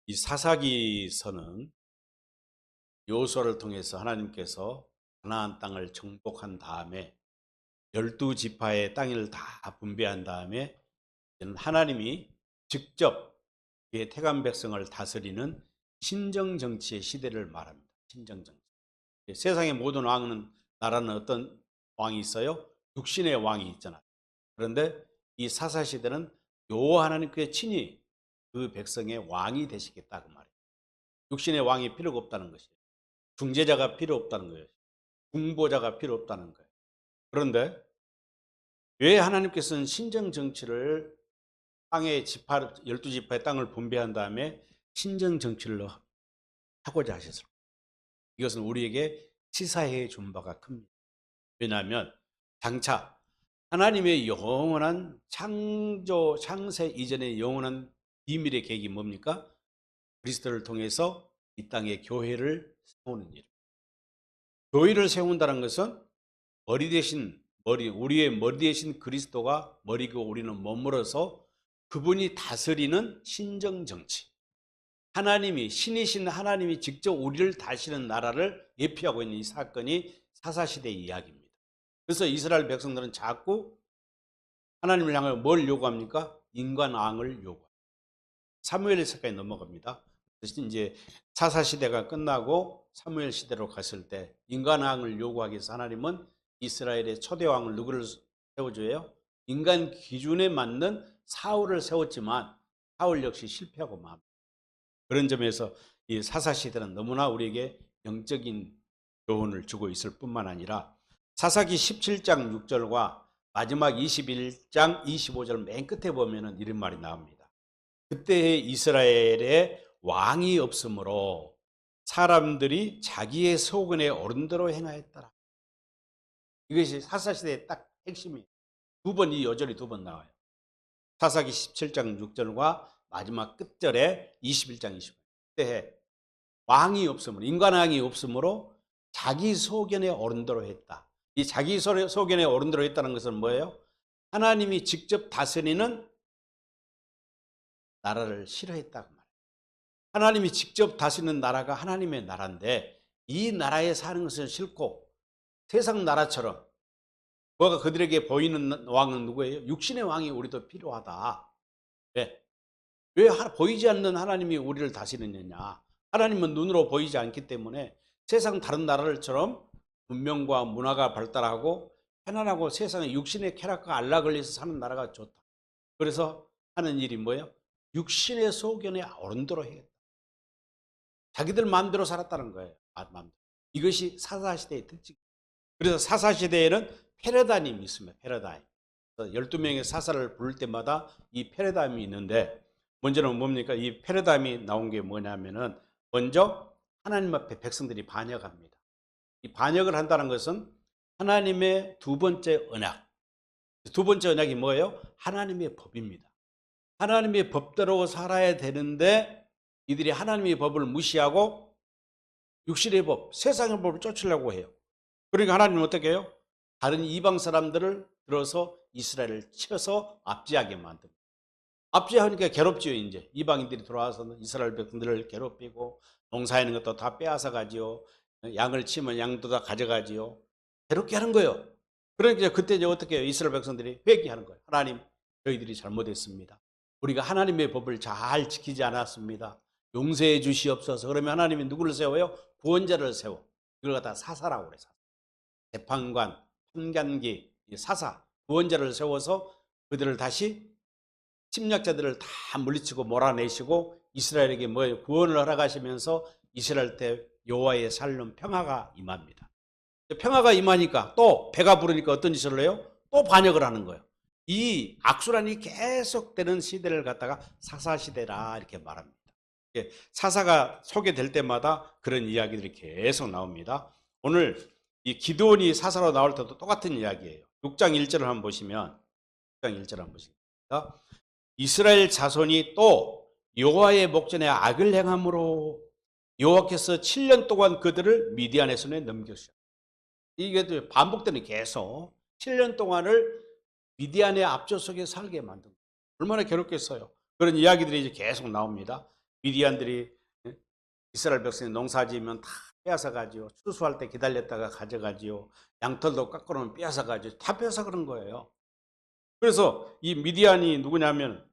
이 사사기서는 여호수아를 통해서 하나님께서 가나안 땅을 정복한 다음에 12지파의 땅을 다 분배한 다음에 하나님이 직접 그의 택한 백성을 다스리는 신정정치의 시대를 말합니다. 신정정치. 세상의 모든 왕은 나라는 어떤 왕이 있어요? 육신의 왕이 있잖아요. 그런데 이 사사시대는 여호와 하나님께서 친히 그 백성의 왕이 되시겠다 그 말이에요. 육신의 왕이 필요가 없다는 것이에요. 중재자가 필요 없다는 거예요. 중보자가 필요 없다는 거예요. 그런데 왜 하나님께서는 신정 정치를 땅의 지파 12지파의 땅을 분배한 다음에 신정 정치를 하고자 하셨을까요? 이것은 우리에게 시사해 준 바가 큽니다. 왜냐하면 장차 하나님의 영원한 창조 창세 이전의 영원한 비밀의 계획이 뭡니까? 그리스도를 통해서 이 땅에 교회를 세우는 일. 교회를 세운다는 것은 머리 대신 우리의 머리 대신 그리스도가 머리고 우리는 머물어서 그분이 다스리는 신정 정치. 하나님이 신이신 하나님이 직접 우리를 다스리는 나라를 예표하고 있는 이 사건이 사사시대의 이야기입니다. 그래서 이스라엘 백성들은 자꾸 하나님을 향하여 뭘 요구합니까? 인간왕을 요구합니다. 사무엘서까지 넘어갑니다. 그래서 이제 사사시대가 끝나고 사무엘 시대로 갔을 때 인간왕을 요구하기 위해서 하나님은 이스라엘의 초대왕을 누구를 세워줘요? 인간 기준에 맞는 사울을 세웠지만 사울 역시 실패하고 맙니다. 그런 점에서 이 사사시대는 너무나 우리에게 영적인 교훈을 주고 있을 뿐만 아니라 사사기 17장 6절과 마지막 21장 25절 맨 끝에 보면은 이런 말이 나옵니다. 그때 이스라엘에 왕이 없으므로 사람들이 자기의 소근에 어른대로 행하였더라. 이것이 사사시대의 딱 핵심이에요. 두 번 이 여절이 두 번 나와요. 사사기 17장 6절과 마지막 끝절에 21장 25절. 그때 왕이 없으므로 인간왕이 없으므로 자기 소견에 어른대로 했다. 이 자기 소견에 어른대로 했다는 것은 뭐예요? 하나님이 직접 다스리는 나라를 싫어했다고 말해요. 하나님이 직접 다스리는 나라가 하나님의 나라인데 이 나라에 사는 것은 싫고 세상 나라처럼 뭐가 그들에게 보이는 왕은 누구예요? 육신의 왕이 우리도 필요하다. 왜? 왜 보이지 않는 하나님이 우리를 다스리느냐? 하나님은 눈으로 보이지 않기 때문에 세상 다른 나라들처럼 문명과 문화가 발달하고 편안하고 세상에 육신의 쾌락과 안락을 위해서 사는 나라가 좋다. 그래서 하는 일이 뭐예요? 육신의 소견에 어른대로 해야겠다. 자기들 마음대로 살았다는 거예요. 마음대로. 이것이 사사시대의 특징. 그래서 사사시대에는 패러다임이 있습니다. 패러다임. 12명의 사사를 부를 때마다 이 패러다임이 있는데 먼저는 뭡니까? 이 패러다임이 나온 게 뭐냐면은 먼저 하나님 앞에 백성들이 반역합니다. 이 반역을 한다는 것은 하나님의 두 번째 언약. 두 번째 언약이 뭐예요? 하나님의 법입니다. 하나님의 법대로 살아야 되는데 이들이 하나님의 법을 무시하고 육신의 법, 세상의 법을 쫓으려고 해요. 그러니까 하나님은 어떻게 해요? 다른 이방 사람들을 들어서 이스라엘을 쳐서 압제하게 만듭니다. 압제하니까 괴롭지요. 이제 이방인들이 들어와서 이스라엘 백성들을 괴롭히고 농사하는 것도 다 빼앗아 가지요. 양을 치면 양도 다 가져가지요. 괴롭게 하는 거예요. 그러니까 그때 이제 어떻게 해요? 이스라엘 백성들이 회개하는 거예요. 하나님, 저희들이 잘못했습니다. 우리가 하나님의 법을 잘 지키지 않았습니다. 용서해 주시옵소서. 그러면 하나님이 누구를 세워요? 구원자를 세워. 이걸 갖다 사사라고 그래요. 재판관, 판관기, 사사, 구원자를 세워서 그들을 다시 침략자들을 다 물리치고 몰아내시고 이스라엘에게 뭐예요? 구원을 허락하시면서 이스라엘 때 여호와의 살림 평화가 임합니다. 평화가 임하니까 또 배가 부르니까 어떤 짓을 해요? 또 반역을 하는 거예요. 이 악순환이 계속되는 시대를 갖다가 사사시대라 이렇게 말합니다. 사사가 소개될 때마다 그런 이야기들이 계속 나옵니다. 오늘 이 기드온이 사사로 나올 때도 똑같은 이야기예요. 6장 1절을 한번 보시면 6장 1절을 한번 보시겠습니다. 이스라엘 자손이 또 여호와의 목전에 악을 행함으로 여호와께서 7년 동안 그들을 미디안의 손에 넘겨주셨다. 이게 반복되는 계속 7년 동안을 미디안의 압조 속에 살게 만든 거예요. 얼마나 괴롭겠어요. 그런 이야기들이 이제 계속 나옵니다. 미디안들이 이스라엘 백성이 농사지으면 다 빼앗아 가지요. 추수할 때 기다렸다가 가져가지요. 양털도 깎아놓으면 빼앗아 가지요. 다 빼앗아 그런 거예요. 그래서 이 미디안이 누구냐면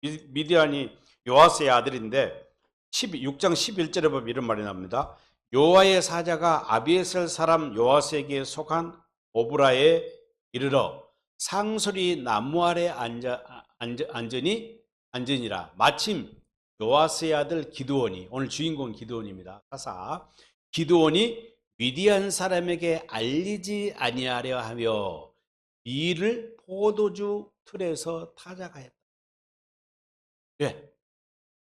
미디안이 요아스의 아들인데 6장 11절에 보면 이런 말이 납니다. 여호와의 사자가 아비에셀 사람 요아스에게 속한 오브라에 이르러 상소리 나무 아래 앉으니라. 마침 요아스의 아들 기드온이, 오늘 주인공 기드온입니다. 가사 기드온이 미디안 사람에게 알리지 아니하려 하며 밀을 포도주 틀에서 타작하였다. 왜?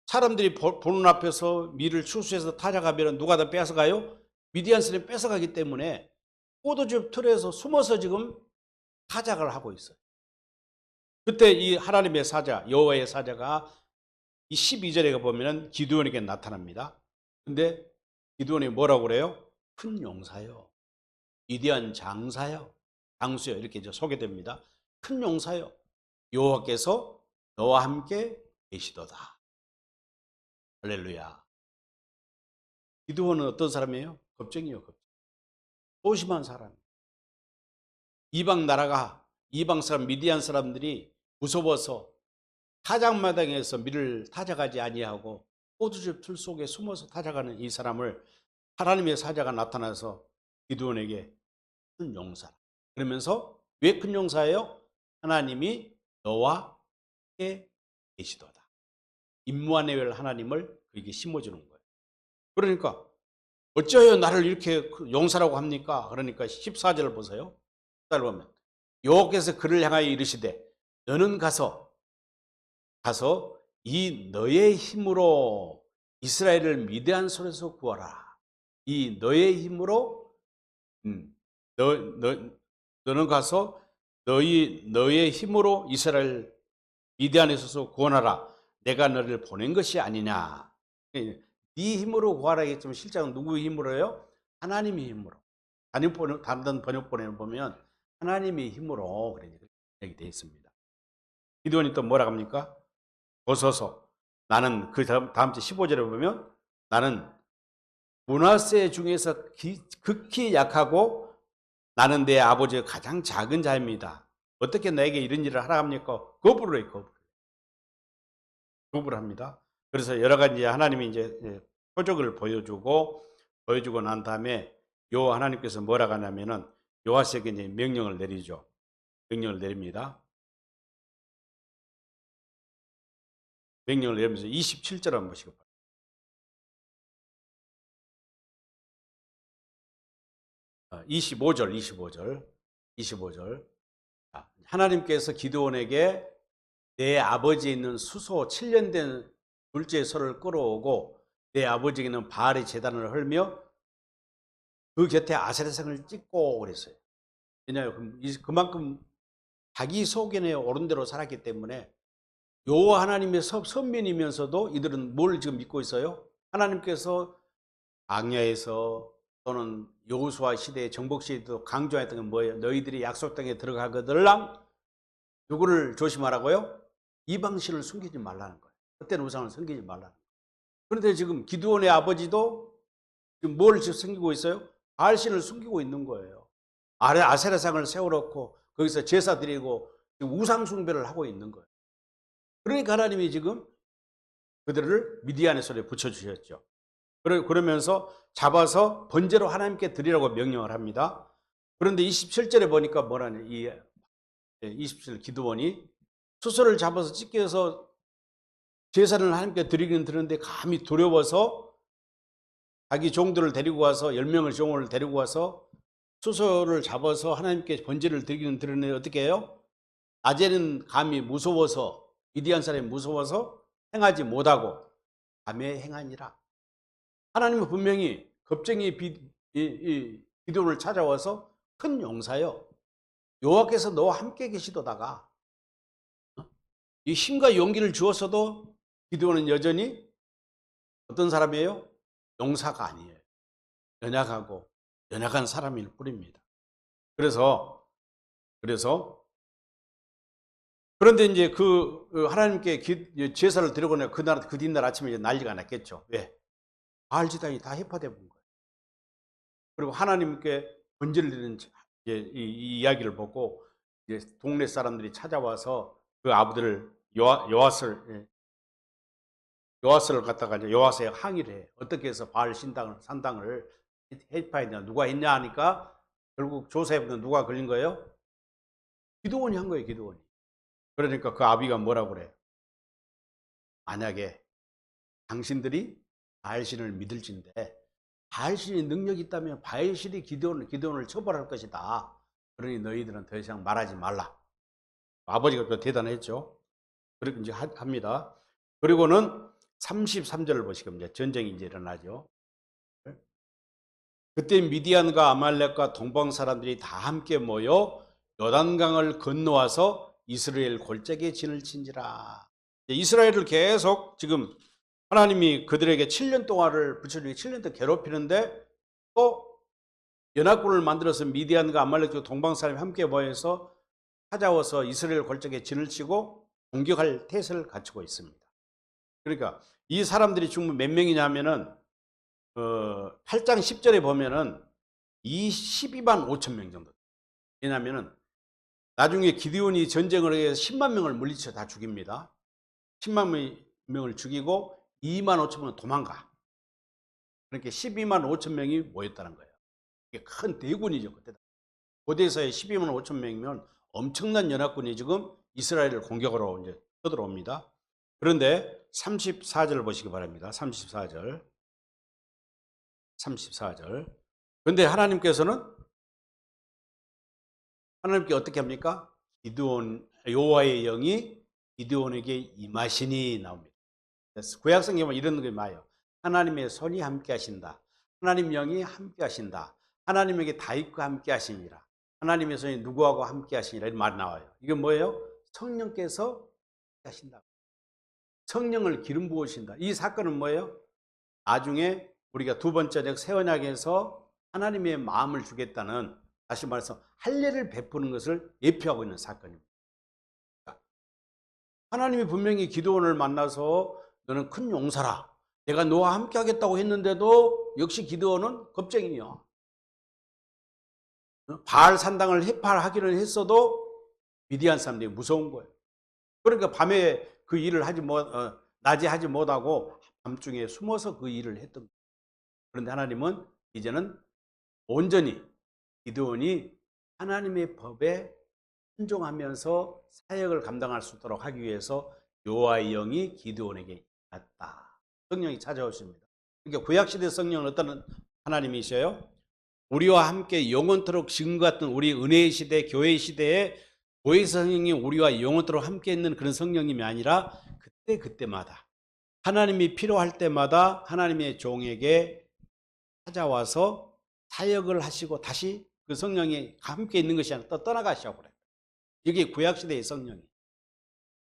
사람들이 보는 앞에서 밀을 추수해서 타작하면 누가 다 뺏어가요? 미디안 사람이 뺏어가기 때문에 포도주 틀에서 숨어서 지금 타작을 하고 있어요. 그때 이 하나님의 사자, 여호와의 사자가 이 12절에 보면 기드온에게 나타납니다. 근데 기드온이 뭐라고 그래요? 큰 용사요. 위대한 장사요. 장수요. 이렇게 이제 소개됩니다. 큰 용사요. 여호와께서 너와 함께 계시도다. 할렐루야. 기드온은 어떤 사람이에요? 겁쟁이요. 겁쟁이. 소심한 사람. 이방 사람, 미디안 사람들이 무서워서 타작마당에서 밀을 타작하지 아니하고 포도즙 틀 속에 숨어서 타작하는 이 사람을 하나님의 사자가 나타나서 기드온에게 큰 용사. 그러면서 왜 큰 용사예요? 하나님이 너와 함께 계시도다. 임무한의 하나님을 그에게 심어주는 거예요. 그러니까 어쩌여 나를 이렇게 용사라고 합니까? 그러니까 14절을 보세요. 14절 보면 여호와께서 그를 향하여 이르시되 너는 가서 이 너의 힘으로 이스라엘을 미디안 손에서 구하라. 이 너의 힘으로 너는 가서 너의 힘으로 이스라엘 미디안에서 구원하라. 내가 너를 보낸 것이 아니냐. 네 힘으로 구하라 했지만 실제로 누구의 힘으로요? 하나님의 힘으로. 다른 번역본에 보면 하나님의 힘으로 그렇게 되어 있습니다. 기드온이 또 뭐라 합니까? 보소서 나는 그 다음 주 15절에 보면 나는 므낫세 중에서 극히 약하고 나는 내 아버지의 가장 작은 자입니다. 어떻게 나에게 이런 일을 하라 합니까? 거부를 해요. 거부를 합니다. 그래서 여러 가지 하나님이 이제 표적을 보여주고 난 다음에 요 하나님께서 뭐라고 하냐면은 요아스에게 이제 명령을 내리죠. 명령을 내립니다. 명령을 내리면서 27절 한번 보시고. 25절. 하나님께서 기드온에게 내 아버지에 있는 수소 7년 된 둘째 소를 끌어오고 내 아버지에게 있는 바알의 제단을 헐며 그 곁에 아세라상을 찍고 그랬어요. 왜냐하면 그만큼 자기 소견에 옳은 대로 살았기 때문에 여호와 하나님의 선민이면서도 이들은 뭘 지금 믿고 있어요? 하나님께서 광야에서 또는 여호수아 시대의 정복 시대도 강조했던 건 뭐예요? 너희들이 약속 땅에 들어가거들랑 누구를 조심하라고요? 이방신을 숨기지 말라는 거예요. 그때는 우상을 숨기지 말라는 거예요. 그런데 지금 기드온의 아버지도 지금 뭘 숨기고 있어요? 바알신을 숨기고 있는 거예요. 아세라상을 세워놓고 거기서 제사 드리고 우상 숭배를 하고 있는 거예요. 그러니까 하나님이 지금 그들을 미디안의 손에 붙여주셨죠. 그러면서 잡아서 번제로 하나님께 드리라고 명령을 합니다. 그런데 27절에 보니까 뭐라냐, 27절 기드온이 수소를 잡아서 찢겨서 제사를 하나님께 드리긴 드렸는데 감히 두려워서 자기 종들을 데리고 와서 10명의 종을 데리고 와서 수소를 잡아서 하나님께 번제를 드리기는 드렸는데 어떻게 해요? 낮에는 감히 무서워서 미디안 사람이 무서워서 행하지 못하고 밤에 행하니라. 하나님은 분명히 겁쟁이 기드온을 찾아와서 큰 용사요. 여호와께서 너와 함께 계시도다가 이 힘과 용기를 주었어도 기드온은 여전히 어떤 사람이에요? 용사가 아니에요. 연약한 사람일 뿐입니다. 그래서 그런데 이제 그 하나님께 제사를 드리고 나 그날 그 뒷날 아침에 이제 난리가 났겠죠. 왜? 바알 지단이 다 해파돼 본 거예요. 그리고 하나님께 번제를 드리는 이제 이 이야기를 보고 이제 동네 사람들이 찾아와서 그 아부들을 요아스를 갖다가 이제 요아스에 항의를 해. 어떻게 해서 바알 산당을 해파야 되냐, 누가 했냐 하니까 결국 조사해보면 누가 걸린 거예요? 기드온이 한 거예요, 기드온이. 그러니까 그 아비가 뭐라고 그래? 만약에 당신들이 바알신을 믿을진데 바알신이 능력이 있다면 바알신이 기드온을 처벌할 것이다. 그러니 너희들은 더 이상 말하지 말라. 아버지가 또 대단했죠. 그렇게 이제 합니다. 그리고는 33절을 보시면 이제 전쟁이 이제 일어나죠. 그때 미디안과 아말렉과 동방 사람들이 다 함께 모여 요단강을 건너와서 이스라엘 골짜기에 진을 친지라. 이스라엘을 계속 지금 하나님이 그들에게 7년 동안을 부처님이 7년 동안 괴롭히는데 또 연합군을 만들어서 미디안과 아말렉과 동방 사람이 함께 모여서 찾아와서 이스라엘 골짜기에 진을 치고 공격할 태세를 갖추고 있습니다. 그러니까 이 사람들이 지금 몇 명이냐면은 8장 10절에 보면은 12만 5천 명 정도. 왜냐하면은 나중에 기드온이 전쟁을 해서 10만 명을 물리쳐 다 죽입니다. 10만 명을 죽이고 2만 5천 명은 도망가. 그러니까 12만 5천 명이 모였다는 거예요. 이게 큰 대군이죠 그때. 고대사에 12만 5천 명이면 엄청난 연합군이 지금 이스라엘을 공격하러 이제 쳐들어옵니다. 그런데 34절 보시기 바랍니다. 34절. 그런데 하나님께서는 하나님께 어떻게 합니까? 여호와의 영이 기드온에게 임하시니 나옵니다. 구약성경에 보면 이런 게 많아요. 하나님의 손이 함께 하신다. 하나님 영이 함께 하신다. 하나님에게 다윗과 함께 하시니라. 하나님의 손이 누구하고 함께 하시니라 이런 말이 나와요. 이게 뭐예요? 성령께서 하신다. 성령을 기름 부으신다. 이 사건은 뭐예요? 나중에 우리가 두 번째 새 언약에서 하나님의 마음을 주겠다는, 다시 말해서 할례를 베푸는 것을 예표하고 있는 사건입니다. 하나님이 분명히 기드온을 만나서 너는 큰 용사라, 내가 너와 함께 하겠다고 했는데도 역시 기드온은 겁쟁이야. 바알 산당을 해파하기는 했어도 미디안 사람들이 무서운 거예요. 그러니까 밤에 그 일을 낮에 하지 못하고 밤중에 숨어서 그 일을 했던 거예요. 그런데 하나님은 이제는 온전히 기드온이 하나님의 법에 순종하면서 사역을 감당할 수 있도록 하기 위해서 여호와의 영이 기드온에게 임했다. 성령이 찾아오십니다. 그러니까 구약시대 성령은 어떤 하나님이셔요? 우리와 함께 영원토록 지금 같은 우리 은혜의 시대, 교회의 시대에 교회 성령이 우리와 영원토록 함께 있는 그런 성령님이 아니라 그때마다 하나님이 필요할 때마다 하나님의 종에게 찾아와서 사역을 하시고 다시 그 성령이 함께 있는 것이 아니라 떠나가시라고 그래요. 이게 구약시대의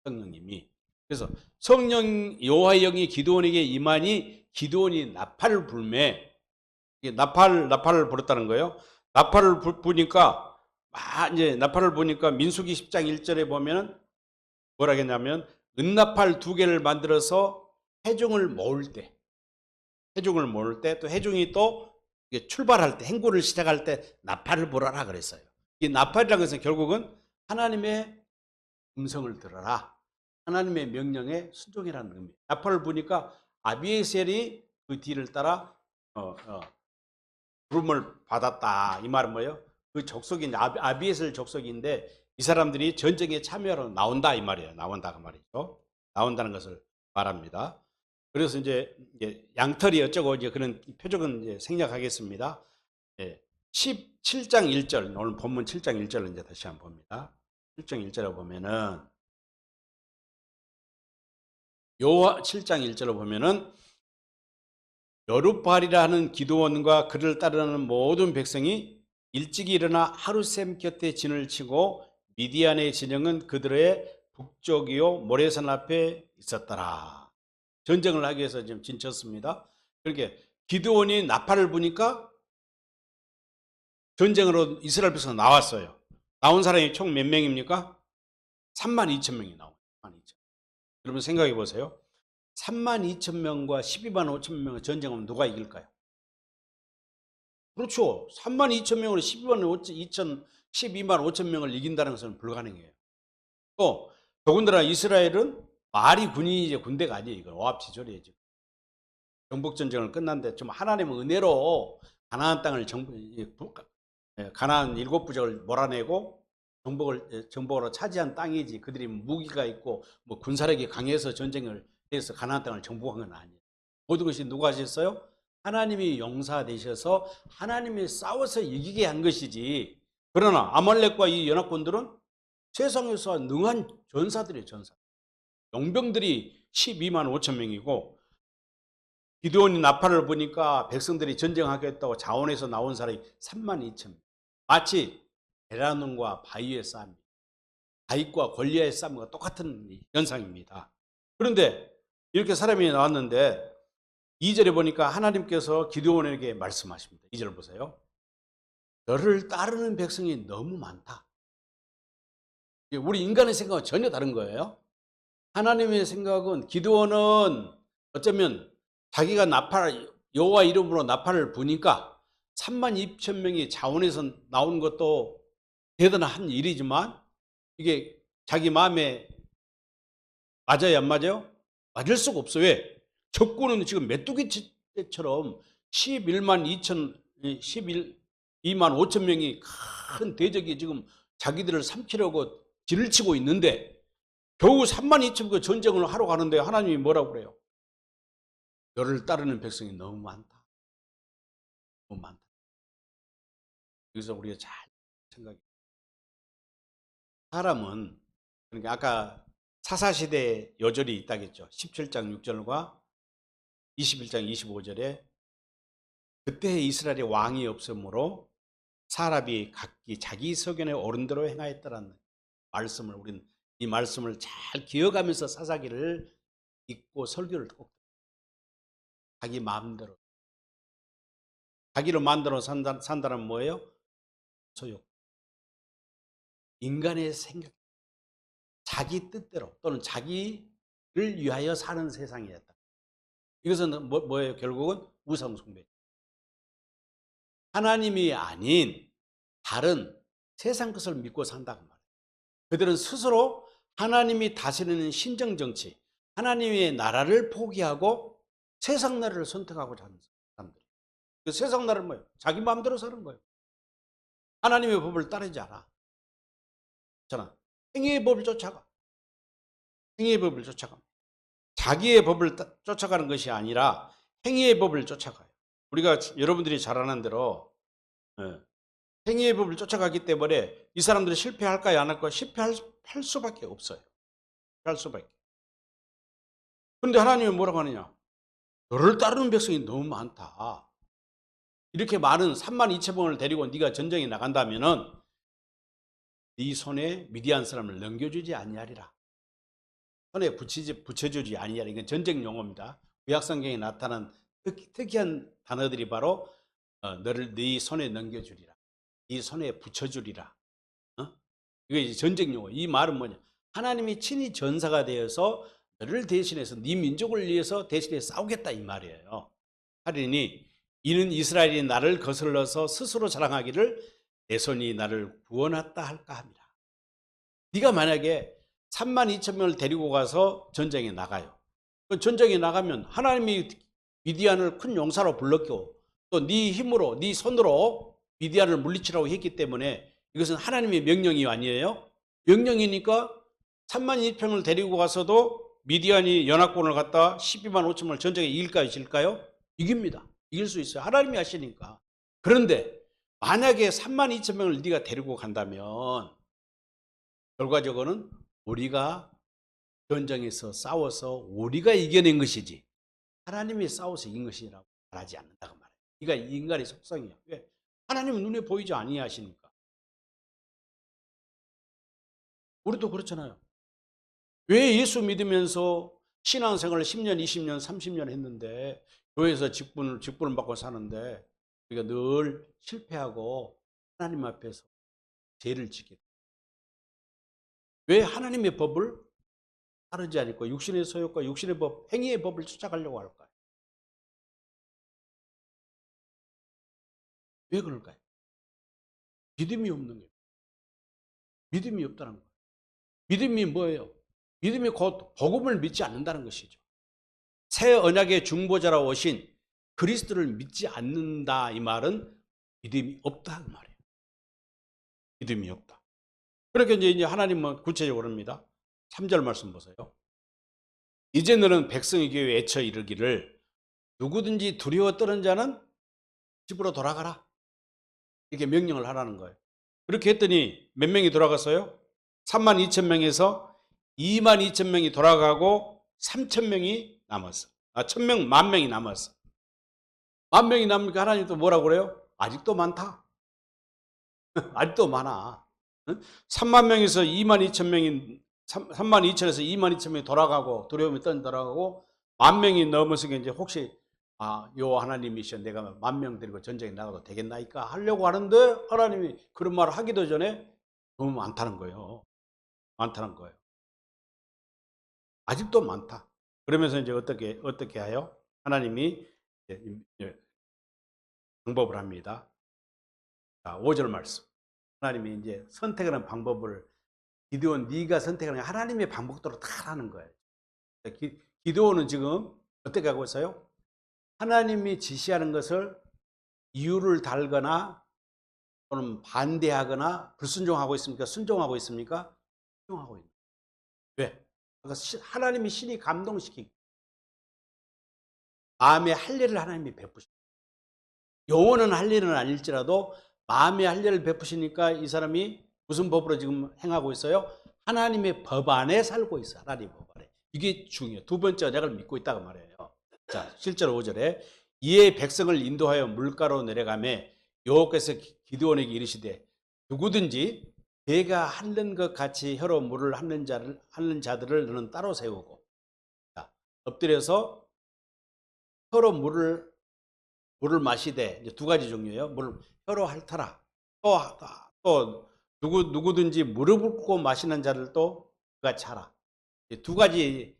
성령님이. 그래서 성령 여호와의 영이 기드온에게 임하니 기드온이 나팔을 불매, 나팔을 불었다는 거예요. 나팔을 부니까 이제 나팔을 보니까 민수기 10장 1절에 보면은 뭐라 했냐면 은나팔 2개를 만들어서 회중을 모을 때 또 회중이 또 출발할 때, 행군을 시작할 때 나팔을 불어라 그랬어요. 이 나팔이라는 것은 결국은 하나님의 음성을 들어라, 하나님의 명령에 순종이라는 의미. 나팔을 부니까 아비에셀이 그 뒤를 따라 부름을 받았다. 이 말은 뭐예요? 그 족속이 아비에셀 족속인데 이 사람들이 전쟁에 참여하러 나온다 이 말이에요. 나온다 그 말이죠. 나온다는 것을 말합니다. 그래서 이제 양털이 어쩌고 이제 그런 표적은 이제 생략하겠습니다. 17장 1절, 오늘 본문 7장 1절을 이제 다시 한번 봅니다. 7장 1절에 보면은 7장 1절을 보면은 여룻바알이라 하는 기드온과 그를 따르는 모든 백성이 일찍이 일어나 하루셈 곁에 진을 치고 미디안의 진영은 그들의 북쪽이요 모래산 앞에 있었더라. 전쟁을 하기 위해서 지금 진쳤습니다. 그렇게 기드온이 나팔을 부니까 전쟁으로 이스라엘 백성 나왔어요. 나온 사람이 총 몇 명입니까? 32,000명이 나와요. 32,000. 여러분 생각해 보세요. 32,000명과 125,000명의 전쟁하면 누가 이길까요? 그렇죠. 32,000명으로 12만 5천 명을 이긴다는 것은 불가능해요. 또 더군다나 이스라엘은 말이 군인이지 군대가 아니에요. 이건 오합지졸이에요. 지금 정복 전쟁을 끝났는데 좀 하나님의 은혜로 가나안 땅을 가나안 7부족을 몰아내고 정복으로 차지한 땅이지, 그들이 무기가 있고 뭐 군사력이 강해서 전쟁을 해서 가나안 땅을 정복한 건 아니에요. 모든 것이 누가 하셨어요? 하나님이 용사되셔서 하나님이 싸워서 이기게 한 것이지. 그러나 아말렉과 이 연합군들은 세상에서 능한 전사들이에요. 전사. 용병들이 12만 5천 명이고 기드온이 나팔을 보니까 백성들이 전쟁하겠다고 자원에서 나온 사람이 3만 2천 명. 마치 베라논과 바위의 싸움, 다윗과 골리앗의 싸움과 똑같은 현상입니다. 그런데 이렇게 사람이 나왔는데 2절에 보니까 하나님께서 기드온에게 말씀하십니다. 2절 보세요. 너를 따르는 백성이 너무 많다. 우리 인간의 생각은 전혀 다른 거예요. 하나님의 생각은, 기드온은 어쩌면 자기가 여호와 이름으로 나팔을 부니까 3만 2천 명이 자원에서 나온 것도 대단한 일이지만 이게 자기 마음에 맞아요, 안 맞아요? 맞을 수가 없어요. 왜? 적군은 지금 메뚜기처럼 2만 5천 명이 큰 대적이 지금 자기들을 삼키려고 진을 치고 있는데 겨우 3만 2천 그 전쟁을 하러 가는데 하나님이 뭐라고 그래요? 너를 따르는 백성이 너무 많다. 너무 많다. 여기서 우리가 잘 생각해. 사람은, 그러니까 아까 사사시대 요절이 있다겠죠. 17장 6절과 21장 25절에 그때 이스라엘의 왕이 없으므로 사람이 각기 자기 소견에 옳은 대로 행하였다라는 말씀을, 우리는 이 말씀을 잘 기억하면서 사사기를 읽고 설교를 꼭 자기 마음대로, 자기를 만들어 산다는 뭐예요? 소욕. 인간의 생각, 자기 뜻대로 또는 자기를 위하여 사는 세상이었다. 이것은 뭐예요? 결국은 우상 숭배. 하나님이 아닌 다른 세상 것을 믿고 산다고 말해요. 그들은 스스로 하나님이 다스리는 신정정치, 하나님의 나라를 포기하고 세상 나라를 선택하고자 하는 사람들. 그 세상 나라는 뭐예요? 자기 마음대로 사는 거예요. 하나님의 법을 따르지 않아. 저는 행위의 법을 쫓아가. 행위의 법을 쫓아가. 자기의 법을 쫓아가는 것이 아니라 행위의 법을 쫓아가요. 우리가 여러분들이 잘 아는 대로 행위의 법을 쫓아가기 때문에 이 사람들이 실패할까요? 안 할까요? 실패할 수밖에 없어요. 할 수밖에. 그런데 하나님은 뭐라고 하느냐? 너를 따르는 백성이 너무 많다. 이렇게 많은 3만 2천 명을 데리고 네가 전쟁에 나간다면은 네 손에 미디안 사람을 넘겨주지 아니하리라. 손에 붙여주지 아니하리라. 이건 전쟁 용어입니다. 구약성경에 나타난 특이한 단어들이 바로 너를 네 손에 넘겨주리라. 네 손에 붙여주리라. 이게 이제 전쟁 용어. 이 말은 뭐냐? 하나님이 친히 전사가 되어서 너를 대신해서 네 민족을 위해서 대신해 싸우겠다 이 말이에요. 하리니 이는 이스라엘이 나를 거슬러서 스스로 자랑하기를 내 손이 나를 구원했다 할까 합니다. 네가 만약에 3만 2천 명을 데리고 가서 전쟁에 나가요. 전쟁에 나가면 하나님이 미디안을 큰 용사로 불렀고 또 네 힘으로, 네 손으로 미디안을 물리치라고 했기 때문에 이것은 하나님의 명령이 아니에요. 명령이니까 3만 2천 명을 데리고 가서도 미디안이 연합군을 갖다 12만 5천 명을 전쟁에 이길까요? 질까요? 이깁니다. 이길 수 있어요. 하나님이 하시니까. 그런데 만약에 3만 2천 명을 네가 데리고 간다면 결과적으로는 우리가 전쟁에서 싸워서 우리가 이겨낸 것이지 하나님이 싸워서 이긴 것이라고 말하지 않는다고 말해요. 이가 인간의 속성이에요. 왜? 하나님은 눈에 보이지 아니하시니까. 우리도 그렇잖아요. 왜 예수 믿으면서 신앙생활을 10년, 20년, 30년 했는데 교회에서 직분을 받고 사는데 우리가 늘 실패하고 하나님 앞에서 죄를 지게 돼요. 왜 하나님의 법을 따르지 않고 육신의 소욕과 육신의 법, 행위의 법을 쫓아가려고 할까요? 왜 그럴까요? 믿음이 없는 거예요. 믿음이 없다는 거예요. 믿음이 뭐예요? 믿음이 곧 복음을 믿지 않는다는 것이죠. 새 언약의 중보자라 오신 그리스도를 믿지 않는다 이 말은 믿음이 없다 그 말이에요. 믿음이 없다. 그렇게 이제 하나님은 구체적으로 합니다. 3절 말씀 보세요. 이제 너는 백성에게 외쳐 이르기를 누구든지 두려워 떠는 자는 집으로 돌아가라. 이렇게 명령을 하라는 거예요. 그렇게 했더니 몇 명이 돌아갔어요? 32,000명에서 22,000명이 돌아가고 3,000명이 남았어. 1,000명, 10,000명이 남았어. 10,000명이 남으니까 하나님 또 뭐라고 그래요? 아직도 많다. 아직도 많아. 3만 명에서 22,000명이 32,000에서 22,000명이 돌아가고 두려움이 떠나가고 10,000명이 넘어서 이제 혹시 요 하나님이시여 내가 10,000명 데리고 전쟁에 나가도 되겠나이까 하려고 하는데 하나님이 그런 말을 하기도 전에 너무 많다는 거예요. 많다는 거예요. 아직도 많다. 그러면서 이제 어떻게 해요? 하나님이 방법을 합니다. 자, 5절 말씀. 하나님이 이제 선택하는 방법을 기드온 네가 선택하는 하나님의 방법대로 다 하는 거예요. 기드온은 지금 어떻게 하고 있어요? 하나님이 지시하는 것을 이유를 달거나 또는 반대하거나 불순종하고 있습니까? 순종하고 있습니까? 순종하고 있는 거예요. 왜? 그러니까 하나님이 신이 감동시키고 마음의 할례를 하나님이 베푸시고 영원한 할례는 아닐지라도 마음의 할례를 베푸시니까 이 사람이 무슨 법으로 지금 행하고 있어요? 하나님의 법 안에 살고 있어요. 하나님의 법 안에. 이게 중요해요. 두 번째 언약을 믿고 있다고 말해요. 자, 실제로 5절에 이에 백성을 인도하여 물가로 내려가매 여호와께서 기드온에게 이르시되 누구든지 내가 하는 것 같이 혀로 물을 하는 자들을 너는 따로 세우고 자, 엎드려서 혀로 물을 마시되 이제 두 가지 종류예요. 물을 혀로 핥아라. 또 누구든지 무릎 꿇고 마시는 자를 또 그같이 하라. 두 가지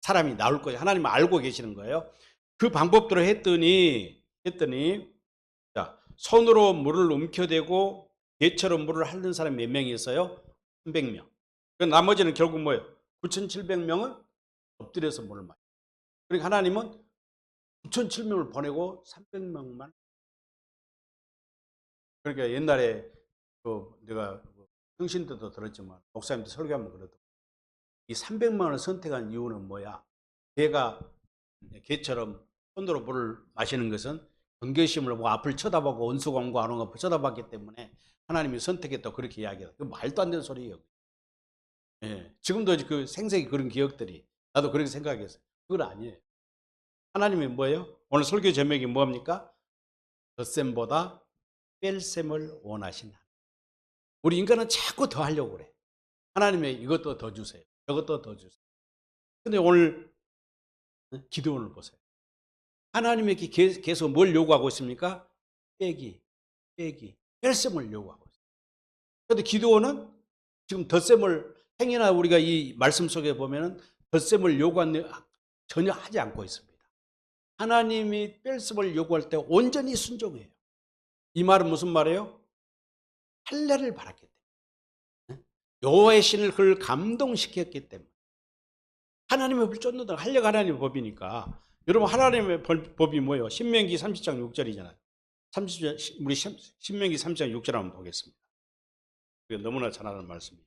사람이 나올 거예요. 하나님은 알고 계시는 거예요. 그 방법대로 했더니 자, 손으로 물을 움켜대고 개처럼 물을 핥는 사람이 몇 명이 있어요? 300명. 나머지는 결국 뭐예요? 9,700명은 엎드려서 물을 마셔요. 그러니까 하나님은 9,700명을 보내고 300명만. 그러니까 옛날에 내가 형신 때도 들었지만 목사님도 설교하면 그러더라고요. 이 300만을 선택한 이유는 뭐야? 개처럼 손으로 물을 마시는 것은 경계심을 보고 앞을 쳐다보고 원수광고 안 오고 쳐다봤기 때문에 하나님이 선택했다고 그렇게 이야기해요. 그 말도 안 되는 소리예요. 예, 지금도 그 생생히 그런 기억들이 나도 그렇게 생각했어요. 그건 아니에요. 하나님이 뭐예요? 오늘 설교 제목이 뭡니까? 덧셈보다 뺄셈을 원하시는 하나님. 우리 인간은 자꾸 더 하려고 그래. 하나님의 이것도 더 주세요. 저것도 더 주세요. 근데 오늘 기도원을 보세요. 하나님에게 계속 뭘 요구하고 있습니까? 빼기, 뺄셈을 요구하고 있어요. 그런데 기도원은 지금 덧셈을 행여나 우리가 이 말씀 속에 보면은 덧셈을 요구하는 전혀 하지 않고 있습니다. 하나님이 뺄셈을 요구할 때 온전히 순종해요. 이 말은 무슨 말이에요? 할례를 바랐기 때문에 여호와의 신을 그를 감동시켰기 때문에 하나님의 법을 쫓는다. 할례가 하나님의 법이니까. 여러분 하나님의 법이 뭐예요? 신명기 30장 6절이잖아요. 우리 신명기 30장 6절 한번 보겠습니다. 이게 너무나 잘 아는 말씀이에요.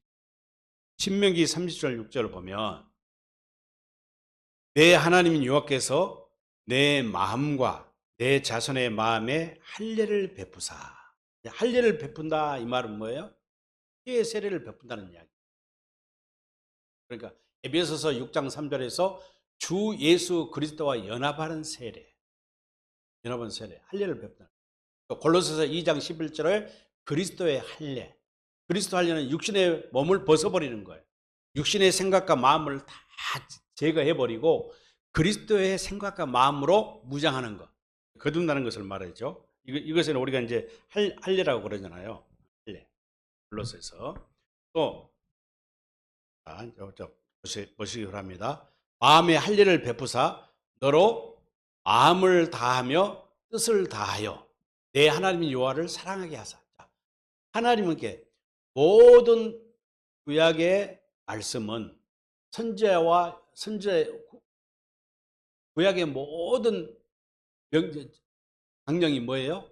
신명기 30절 6절을 보면 내 하나님 여호와께서 내 마음과 내 자손의 마음에 할례를 베푸사. 할례를 베푼다 이 말은 뭐예요? 피의 세례를 베푼다는 이야기. 그러니까 에베소서 6장 3절에서 주 예수 그리스도와 연합하는 세례. 할례를 베푼다. 또 골로새서 2장 11절에 그리스도의 할례. 그리스도 할례는 육신의 몸을 벗어버리는 거예요. 육신의 생각과 마음을 다 제거해버리고 그리스도의 생각과 마음으로 무장하는 것. 거듭나는 것을 말하죠. 이것은 우리가 이제 할례라고 그러잖아요. 할례. 골로새서. 또 자, 보시기 바랍니다. 마음에 할 일을 베푸사 너로 마음을 다하며 뜻을 다하여 내 하나님 여호와를 사랑하게 하사. 자, 하나님은 모든 구약의 말씀은 구약의 모든 강령이 뭐예요?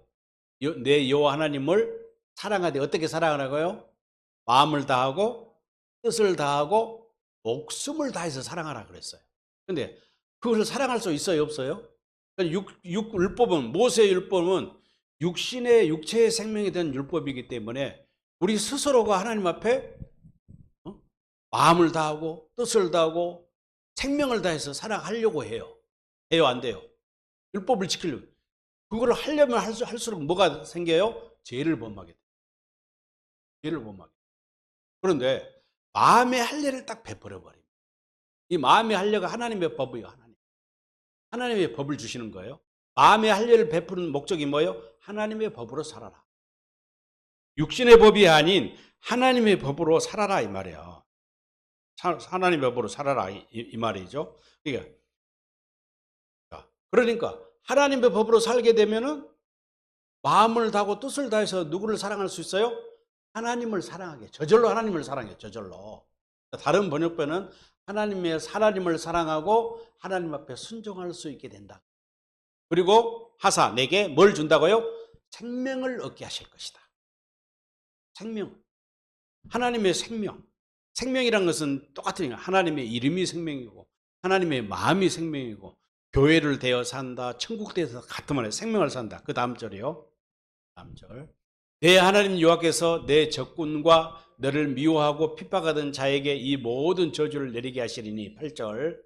내 여호와 하나님을 사랑하되 어떻게 사랑하라고요? 마음을 다하고 뜻을 다하고 목숨을 다해서 사랑하라 그랬어요. 근데 그것을 사랑할 수 있어요, 없어요? 율법은, 모세의 율법은 육체의 생명이 된 율법이기 때문에 우리 스스로가 하나님 앞에 마음을 다하고 뜻을 다하고 생명을 다해서 사랑하려고 해요. 해요, 안 돼요? 율법을 지키려고. 그걸 하려면 할수록 뭐가 생겨요? 죄를 범하게 돼요. 죄를 범하게 돼요. 그런데 마음의 할례를 딱 베풀어 버립니다. 이 마음의 할례가 하나님의 법이에요. 하나님의 법을 주시는 거예요. 마음의 할례를 베푸는 목적이 뭐예요? 하나님의 법으로 살아라. 육신의 법이 아닌 하나님의 법으로 살아라 이 말이에요. 하나님의 법으로 살아라 이 말이죠. 그러니까 하나님의 법으로 살게 되면은 마음을 다하고 뜻을 다해서 누구를 사랑할 수 있어요? 하나님을 사랑하게. 저절로 하나님을 사랑해. 저절로. 다른 번역본은 하나님을 사랑하고 하나님 앞에 순종할 수 있게 된다. 그리고 하사 내게 뭘 준다고요? 생명을 얻게 하실 것이다. 생명. 하나님의 생명. 생명이란 것은 똑같은 거예요. 하나님의 이름이 생명이고 하나님의 마음이 생명이고 교회를 되어 산다. 천국 되어서 같은 말이에요. 생명을 산다. 그 다음 절이요. 다음 절. 내 하나님 여호와께서 내 적군과 너를 미워하고 핍박하던 자에게 이 모든 저주를 내리게 하시리니 8절.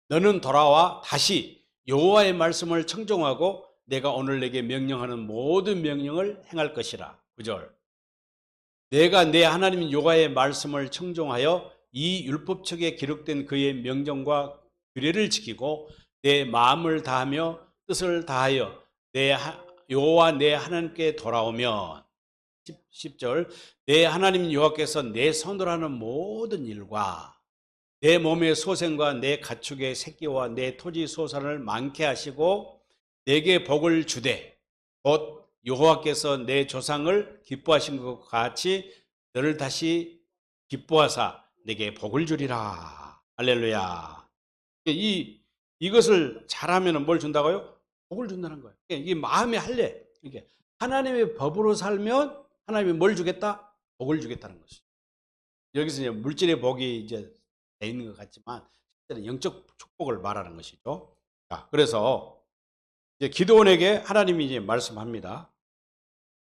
너는 돌아와 다시 여호와의 말씀을 청종하고 내가 오늘 내게 명령하는 모든 명령을 행할 것이라. 9절. 내가 내 하나님 여호와의 말씀을 청종하여 이 율법책에 기록된 그의 명령과 규례를 지키고 내 마음을 다하며 뜻을 다하여 여호와 내 하나님께 돌아오면 10절. 내 하나님 여호와께서 내 손으로 하는 모든 일과 내 몸의 소생과 내 가축의 새끼와 내 토지 소산을 많게 하시고 내게 복을 주되 곧 여호와께서 내 조상을 기뻐하신 것 같이 너를 다시 기뻐하사 내게 복을 주리라. 할렐루야. 이것을 잘하면 뭘 준다고요? 복을 준다는 거예요. 이게 마음의 할례. 이게 하나님의 법으로 살면 하나님이 뭘 주겠다? 복을 주겠다는 것이죠. 여기서 이제 물질의 복이 이제 돼 있는 것 같지만 실제는 영적 축복을 말하는 것이죠. 자, 그래서 이제 기드온에게 하나님이 이제 말씀합니다.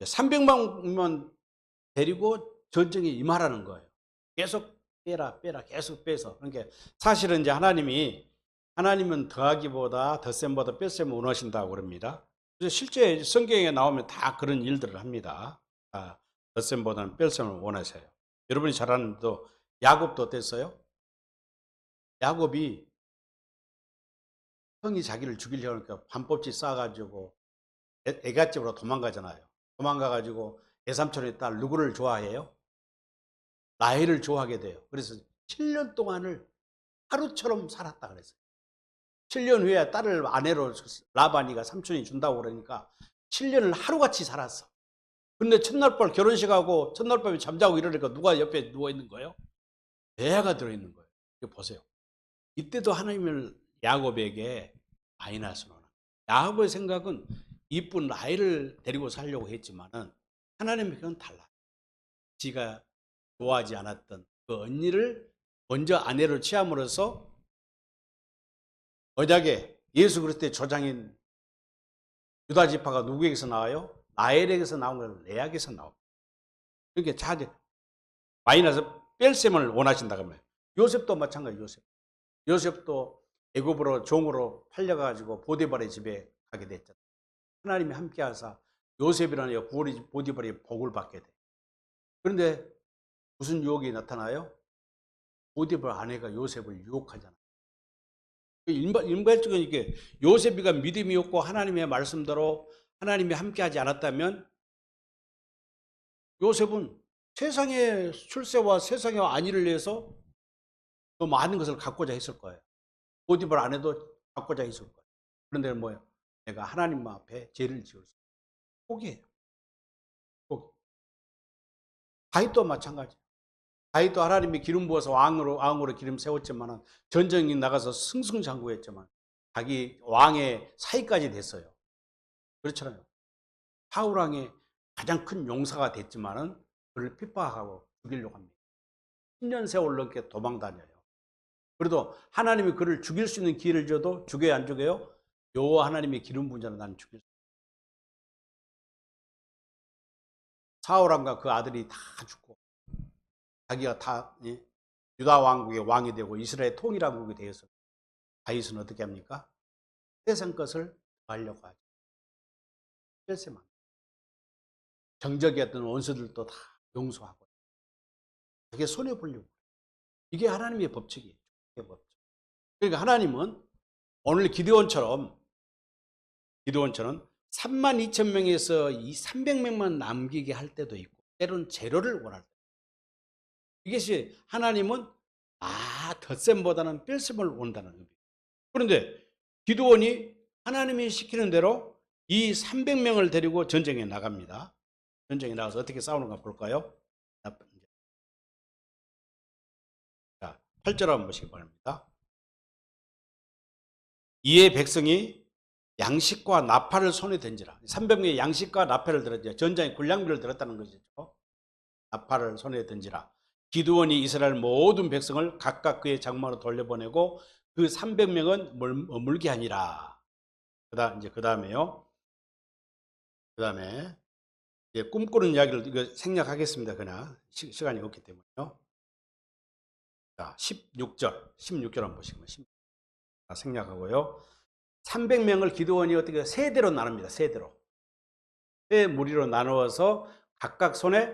300만 데리고 전쟁에 임하라는 거예요. 계속 빼라 계속 빼서. 그러니까 사실은 이제 하나님은 더하기보다 덧셈보다 뺄셈을 원하신다고 그럽니다. 그래서 실제 성경에 나오면 다 그런 일들을 합니다. 덧셈보다는 뺄셈을 원하세요. 여러분이 잘 아는 또 야곱도 어땠어요? 야곱이 형이 자기를 죽이려고 하니까 반법지 쌓아가지고 애갓집으로 도망가잖아요. 도망가가지고 외삼촌의 딸 누구를 좋아해요? 라헬을 좋아하게 돼요. 그래서 7년 동안을 하루처럼 살았다 그랬어요. 7년 후에 딸을 아내로 라반이가 삼촌이 준다고 그러니까 7년을 하루같이 살았어. 근데 첫날 밤 결혼식하고 첫날 밤에 잠자고 이러니까 누가 옆에 누워있는 거예요? 레아가 들어있는 거예요. 이거 보세요. 이때도 하나님을 야곱에게 마이너스로 하는. 야곱의 생각은 이쁜 라헬을 데리고 살려고 했지만은 하나님의 그건 달라요. 지가 좋아하지 않았던 그 언니를 먼저 아내로 취함으로써 언약에 예수 그리스도의 조장인 유다 지파가 누구에게서 나와요? 라헬에게서 나온 건 레아에게서 나옵니다. 그러니까 자제 마이너스 뺄셈을 원하신다고 하면 요셉도 마찬가지. 요셉도 애굽으로 종으로 팔려가지고 보디발의 집에 가게 됐잖아요. 하나님이 함께하사 요셉이라는 보디발이 복을 받게 돼. 그런데 무슨 유혹이 나타나요? 보디발 아내가 요셉을 유혹하잖아요. 일반적인 이게 요셉이가 믿음이 없고 하나님의 말씀대로 하나님이 함께하지 않았다면 요셉은 세상의 출세와 세상의 안위를 위해서 더 많은 것을 갖고자 했을 거예요. 보디발 안 해도 갖고자 했을 거예요. 그런데 뭐예요? 내가 하나님 앞에 죄를 지을 수 포기해요. 포기. 다윗도 마찬가지. 다윗도 하나님이 기름 부어서 왕으로 기름 세웠지만은 전쟁에 나가서 승승장구했지만 자기 왕의 사위까지 됐어요. 그렇잖아요. 사울 왕의 가장 큰 용사가 됐지만은 그를 핍박하고 죽이려고 합니다. 10년 세월 넘게 도망 다녀요. 그래도 하나님이 그를 죽일 수 있는 기회를 줘도 죽여야 안 죽여요? 여호와 하나님의 기름 부은 자는 나는 죽일 수 없어요. 사울 왕과 그 아들이 다 죽고 자기가 다 유다 왕국의 왕이 되고 이스라엘 통일왕국이 되어서 다윗은 어떻게 합니까? 세상 것을 하려고 하죠. 뺄세만. 정적이었던 원수들도 다 용서하고 그게 손해 보려고. 이게 하나님의 법칙이에요. 그러니까 하나님은 오늘 기드온처럼 32,000명에서 이 300명만 남기게 할 때도 있고 때로는 제로를 원할 때. 이것이 하나님은 덧셈보다는 뺄셈을 원한다는 의미예요. 그런데 기드온이 하나님이 시키는 대로 이 300명을 데리고 전쟁에 나갑니다. 전쟁에 나가서 어떻게 싸우는가 볼까요? 자, 8절 한번 보시기 바랍니다. 이에 백성이 양식과 나팔을 손에 던지라. 300명의 양식과 나팔을 들었죠. 전장에 군량비를 들었다는 것이죠. 나팔을 손에 던지라. 기드온이 이스라엘 모든 백성을 각각 그의 장막으로 돌려보내고 그 300명은 머물게 하니라. 그 다음에 이제 꿈꾸는 이야기를 이거 생략하겠습니다. 그냥 시간이 없기 때문에요. 자, 16절 한번 보시면 생략하고요. 300명을 기드온이 어떻게 세대로 나눕니다. 세대로. 세 무리로 나누어서 각각 손에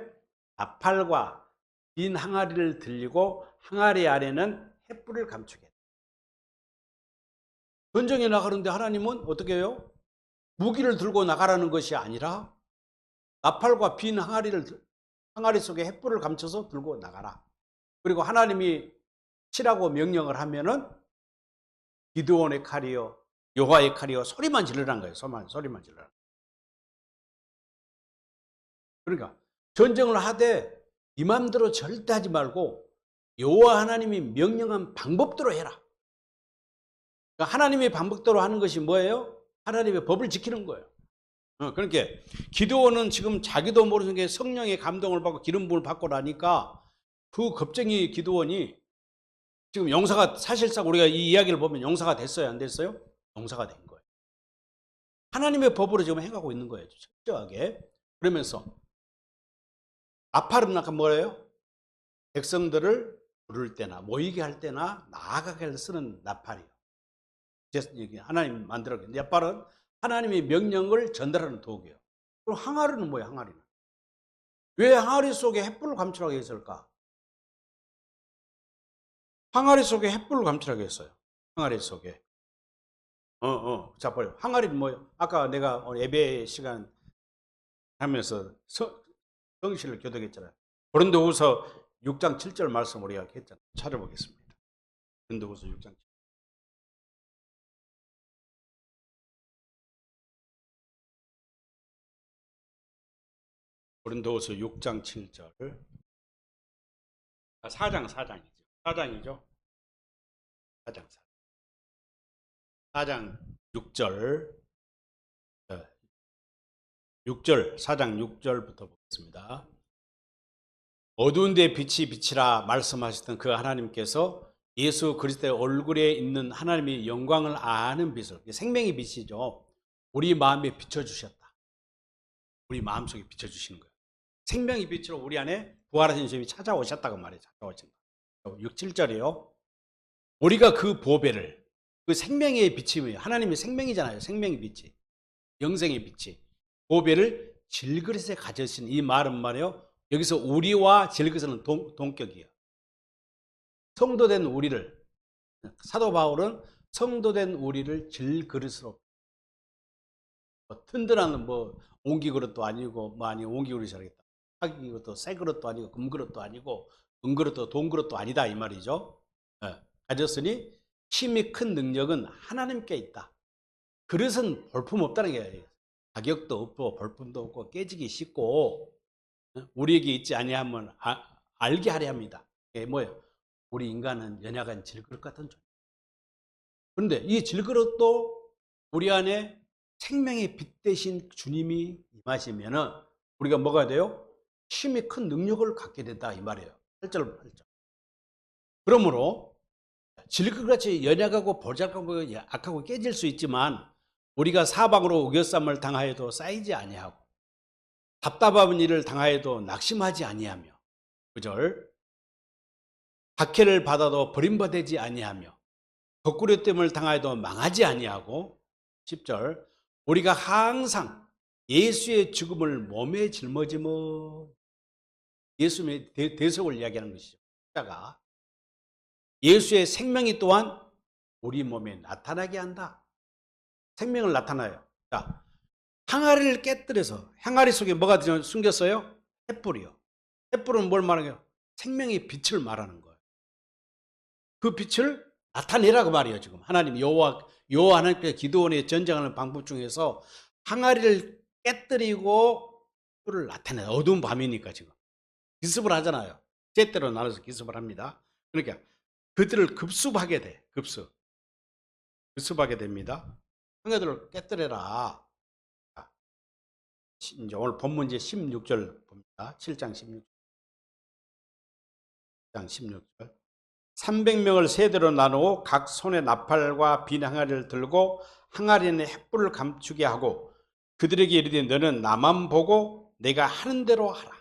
나팔과 빈 항아리를 들리고 항아리 아래는 횃불을 감추게. 전쟁에 나가는데 하나님은 어떻게 해요? 무기를 들고 나가라는 것이 아니라 나팔과 빈 항아리 속에 횃불을 감춰서 들고 나가라. 그리고 하나님이 치라고 명령을 하면은 기드온의 칼이요, 여호와의 칼이요, 소리만 지르라는 거예요. 소리만 지르라. 그러니까 전쟁을 하되 네 맘대로 절대 하지 말고 여호와 하나님이 명령한 방법대로 해라. 그러니까 하나님의 방법대로 하는 것이 뭐예요? 하나님의 법을 지키는 거예요. 그러니까 기드온은 지금 자기도 모르는 게 성령의 감동을 받고 기름 부음을 받고 나니까 그 겁쟁이 기드온이 지금 용사가, 사실상 우리가 이 이야기를 보면 용사가 됐어요, 안 됐어요? 용사가 된 거예요. 하나님의 법으로 지금 행하고 있는 거예요, 철저하게. 그러면서 나팔은 아까 뭐예요? 백성들을 부를 때나 모이게 할 때나 나아가게 할 때 쓰는 나팔이에요. 하나님 만들었기 때문에 나팔은 하나님의 명령을 전달하는 도구예요. 그럼 항아리는 뭐예요? 항아리는 왜 항아리 속에 횃불을 감추라고 했을까? 항아리 속에 횃불을 감추라고 했어요. 항아리 속에. 자, 보여. 항아리는 뭐예요? 아까 내가 오늘 예배 시간 하면서 성실을 교독했잖아요. 고린도후서 6장 7절 말씀 우리가 했잖아요. 찾아보겠습니다. 고린도후서 6장 7절. 고린도후서 6장 7절. 4장이죠. 4장 6절. 4장 6절부터 보겠습니다. 어두운 데 빛이 비치라 말씀하셨던 그 하나님께서 예수 그리스도의 얼굴에 있는 하나님의 영광을 아는 빛을, 생명의 빛이죠, 우리 마음에 비춰주셨다. 우리 마음속에 비춰주시는 거예요. 생명의 빛으로 우리 안에 부활하신 주님이 찾아오셨다고 말해요. 찾아오신 거. 6, 7절이요. 우리가 그 보배를, 그 생명의 빛이 하나님의 생명이잖아요. 생명의 빛이, 영생의 빛이 보배를 질그릇에 가져신, 이 말은 말이에요. 여기서 우리와 질그릇은 동격이에요. 성도된 우리를, 사도 바울은 성도된 우리를 질그릇으로, 튼튼한 옹기그릇도 아니고 옹기그릇이 아니겠다. 이것도 새 그릇도 아니고 금그릇도 아니고 은그릇도 돈그릇도 아니다 이 말이죠. 예, 가졌으니 힘이 큰 능력은 하나님께 있다. 그릇은 볼품 없다는 게 가격도 없고 볼품도 없고 깨지기 쉽고 우리에게 있지 아니하면 알게 하려 합니다. 이게 뭐예요? 우리 인간은 연약한 질그릇 같은 존재. 그런데 이 질그릇도 우리 안에 생명의 빛 대신 주님이 임하시면은 우리가 뭐가 돼요? 힘이 큰 능력을 갖게 된다 이 말이에요. 8절 8절. 그러므로 질그릇같이 연약하고 보잘것없고 악하고 깨질 수 있지만 우리가 사방으로 우겨쌈을 당하여도 쌓이지 아니하고 답답한 일을 당하여도 낙심하지 아니하며 9절 박해를 받아도 버림받지 아니하며 거꾸로됨을 당하여도 망하지 아니하고 10절 우리가 항상 예수의 죽음을 몸에 짊어지며 예수의 대속을 이야기하는 것이죠. 십자가 예수의 생명이 또한 우리 몸에 나타나게 한다. 생명을 나타나요. 자, 항아리를 깨뜨려서 항아리 속에 뭐가 숨겼어요? 횃불이요. 횃불은 뭘 말하냐? 생명의 빛을 말하는 거예요. 그 빛을 나타내라고 말이에요. 지금 하나님 여호와 하나님께서 기드온의 전쟁하는 방법 중에서 항아리를 깨뜨리고 뿔을 나타내. 어두운 밤이니까 지금 기습을 하잖아요. 때때로 나눠서 기습을 합니다. 그러니까 그들을 급습하게 돼. 급습하게 됩니다. 항아리를 깨뜨려라. 이제 오늘 본문제 16절 봅니다. 7장 16절. 300명을 세대로 나누고 각 손에 나팔과 빈 항아리를 들고 항아리에 횃불을 감추게 하고 그들에게 이르되 너는 나만 보고 내가 하는 대로 하라.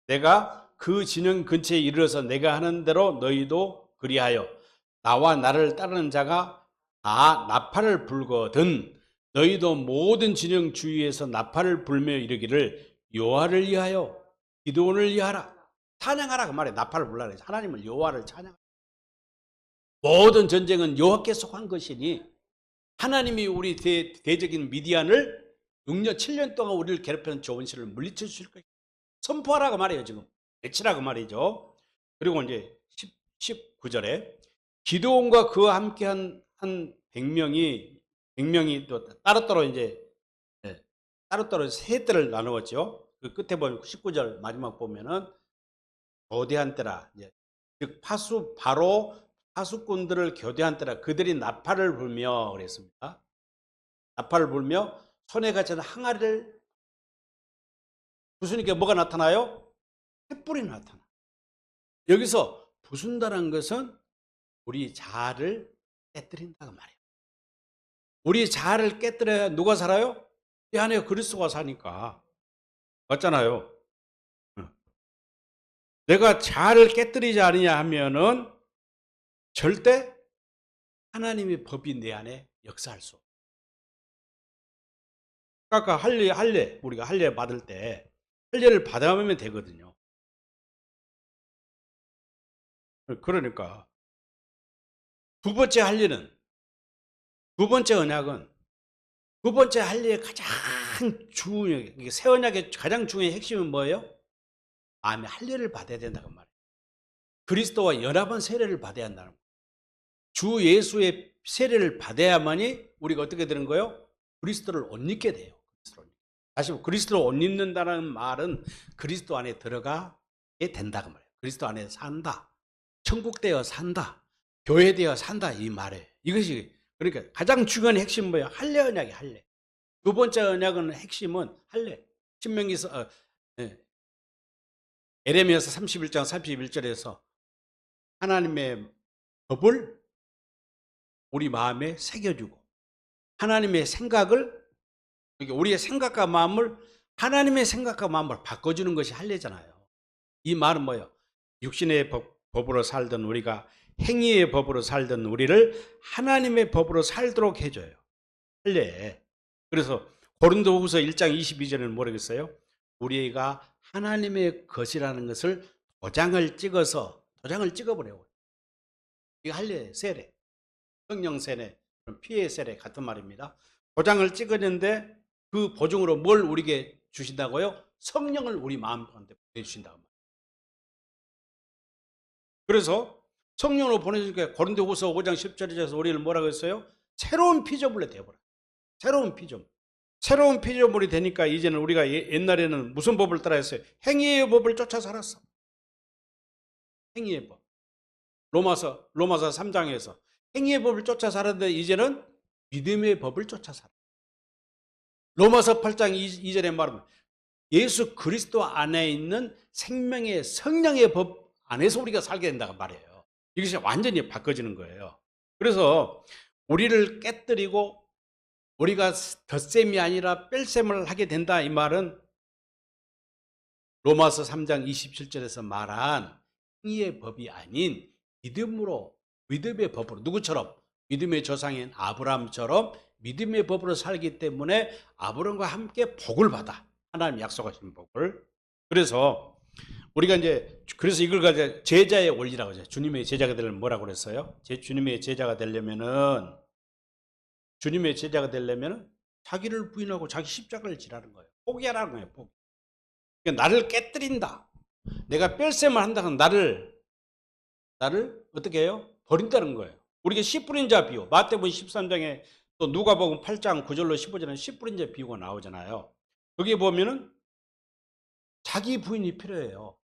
내가 그 진영 근처에 이르러서 내가 하는 대로 너희도 그리하여 나와 나를 따르는 자가 다 나팔을 불거든 너희도 모든 진영 주위에서 나팔을 불며 이르기를 여호와를 위하여 기드온을 위하라 찬양하라 그 말에 나팔을 불라 그래서 하나님을 여호와를 찬양. 모든 전쟁은 여호와께 속한 것이니 하나님이 우리 대적인 미디안을 6년 7년 동안 우리를 괴롭히는 좋은 시를 물리쳐 주실 것이다. 선포하라고 말이에요. 지금 외치라고 말이죠. 그리고 이제 19절에 기드온과 그와 함께한 한 100명이 또 따로따로 이제 따로따로 세 때를 나누었죠. 그 끝에 보면 19절 마지막 보면은 교대한 때라 즉 파수꾼들을 교대한 때라 그들이 나팔을 불며 그랬습니다. 나팔을 불며 손에 갇힌 항아리를 부수니까 뭐가 나타나요? 횃불이 나타나. 여기서 부순다는 것은 우리 자아를 깨뜨린다고 말이에요. 우리 자아를 깨뜨려야 누가 살아요? 이 안에 그리스도가 사니까. 맞잖아요. 내가 자아를 깨뜨리지 않느냐 하면은 절대 하나님의 법이 내 안에 역사할 수 없어요. 아까 할례 우리가 할례 받을 때 할례를 받아보면 되거든요. 그러니까 두 번째 할례는 두 번째 언약은 두 번째 할례의 가장 중요한 새 언약의 가장 중요한 핵심은 뭐예요? 마음의 할례를 받아야 된다고 말이에요. 그리스도와 연합한 세례를 받아야 한다는 거예요. 주 예수의 세례를 받아야만이 우리가 어떻게 되는 거예요? 그리스도를 옷 입게 돼요. 다시 그리스도를 옷 입는다는 말은 그리스도 안에 들어가게 된다고 말이에요. 그리스도 안에 산다. 천국 되어 산다. 교회 되어 산다 이 말이에요. 이것이 그러니까 가장 중요한 핵심은 뭐예요? 할례 언약이 할례. 두 번째 언약은 핵심은 할례. 신명기서 에레미야서 31장 31절에서 하나님의 법을 우리 마음에 새겨주고 하나님의 생각을 우리의 생각과 마음을 하나님의 생각과 마음을 바꿔주는 것이 할례잖아요. 이 말은 뭐예요? 육신의 법으로 살던 우리가 행위의 법으로 살던 우리를 하나님의 법으로 살도록 해줘요. 할례. 그래서 고린도후서 1장 22절에는 뭐라겠어요? 우리가 하나님의 것이라는 것을 도장을 찍어버려요. 이게 할례, 세례, 성령 세례, 피의 세례 같은 말입니다. 도장을 찍었는데 그 보증으로 뭘 우리에게 주신다고요? 성령을 우리 마음 가운데 보내주신다고 말이에요. 그래서 성령으로 보내주니까 고린도후서 5장 10절에서 우리를 뭐라고 했어요? 새로운 피조물이 되어버려. 새로운 피조물. 새로운 피조물이 되니까 이제는 우리가 옛날에는 무슨 법을 따라 했어요? 행위의 법을 쫓아 살았어. 행위의 법. 로마서 3장에서 행위의 법을 쫓아 살았는데 이제는 믿음의 법을 쫓아 살아. 로마서 8장 2절에 말하면 예수 그리스도 안에 있는 생명의 성령의 법 안에서 우리가 살게 된다고 말해요. 이것이 완전히 바꿔지는 거예요. 그래서 우리를 깨뜨리고 우리가 덧셈이 아니라 뺄셈을 하게 된다 이 말은 로마서 3장 27절에서 말한 행위의 법이 아닌 믿음의 법으로 누구처럼? 믿음의 조상인 아브라함처럼 믿음의 법으로 살기 때문에 아브라함과 함께 복을 받아. 하나님 약속하신 복을. 그래서 우리가 그래서 이걸 가지고 제자의 원리라고 하죠. 주님의 제자가 되려면 뭐라고 그랬어요? 주님의 제자가 되려면은 자기를 부인하고 자기 십자가를 지라는 거예요. 포기하라는 거예요. 포기. 그러니까 나를 깨뜨린다. 내가 뺄셈을 한다면 나를 어떻게 해요? 버린다는 거예요. 우리가 씨 뿌린 자 비유, 마태복음 13장에 또 누가복음 8장 9절로 15절에 씨 뿌린 자 비유가 나오잖아요. 거기에 보면은 자기 부인이 필요해요.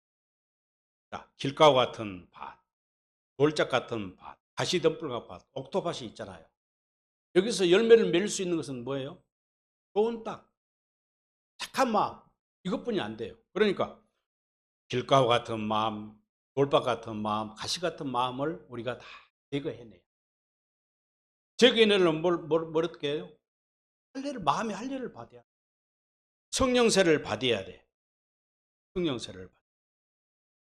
자, 길가와 같은 밭, 돌짝 같은 밭, 가시덤불 같은 밭, 옥토밭이 있잖아요. 여기서 열매를 맺을 수 있는 것은 뭐예요? 좋은 땅, 착한 마음, 이것뿐이 안 돼요. 그러니까 길가와 같은 마음, 돌밭 같은 마음, 가시 같은 마음을 우리가 다 제거해내요. 제거해내려면 뭘 어떻게 해요? 마음의 할례를 받아야 돼. 성령세를 받아야 돼. 성령세를 받아.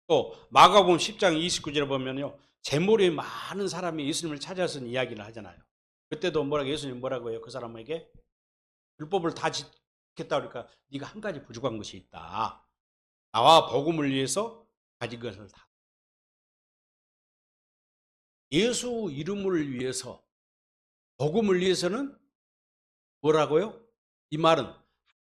또 마가복음 10장 29절에 보면요, 재물이 많은 사람이 예수님을 찾아서 이야기를 하잖아요. 그때도 예수님 뭐라고 해요? 그 사람에게 율법을 다 지켰다 그러니까 네가 한 가지 부족한 것이 있다. 나와 복음을 위해서 가진 것을 다. 예수 이름을 위해서, 복음을 위해서는 뭐라고요? 이 말은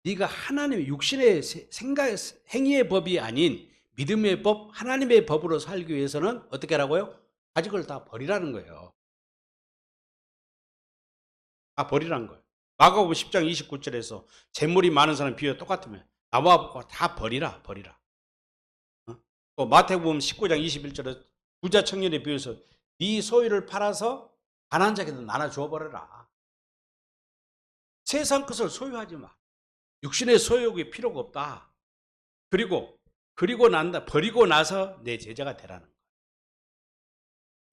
네가 하나님의 육신의 생각, 행위의 법이 아닌 믿음의 법, 하나님의 법으로 살기 위해서는 어떻게 하라고요? 가진 걸 다 버리라는 거예요. 다 버리라는 거예요. 마가복음 10장 29절에서 재물이 많은 사람 비유와 똑같으면 나와 다 버리라. 또 마태복음 19장 21절에 부자 청년의 비유에서 네 소유를 팔아서 가난한 자에게 나눠 주어 버려라. 세상 것을 소유하지 마. 육신의 소유욕이 필요가 없다. 그리고 버리고 나서 내 제자가 되라는 거예요.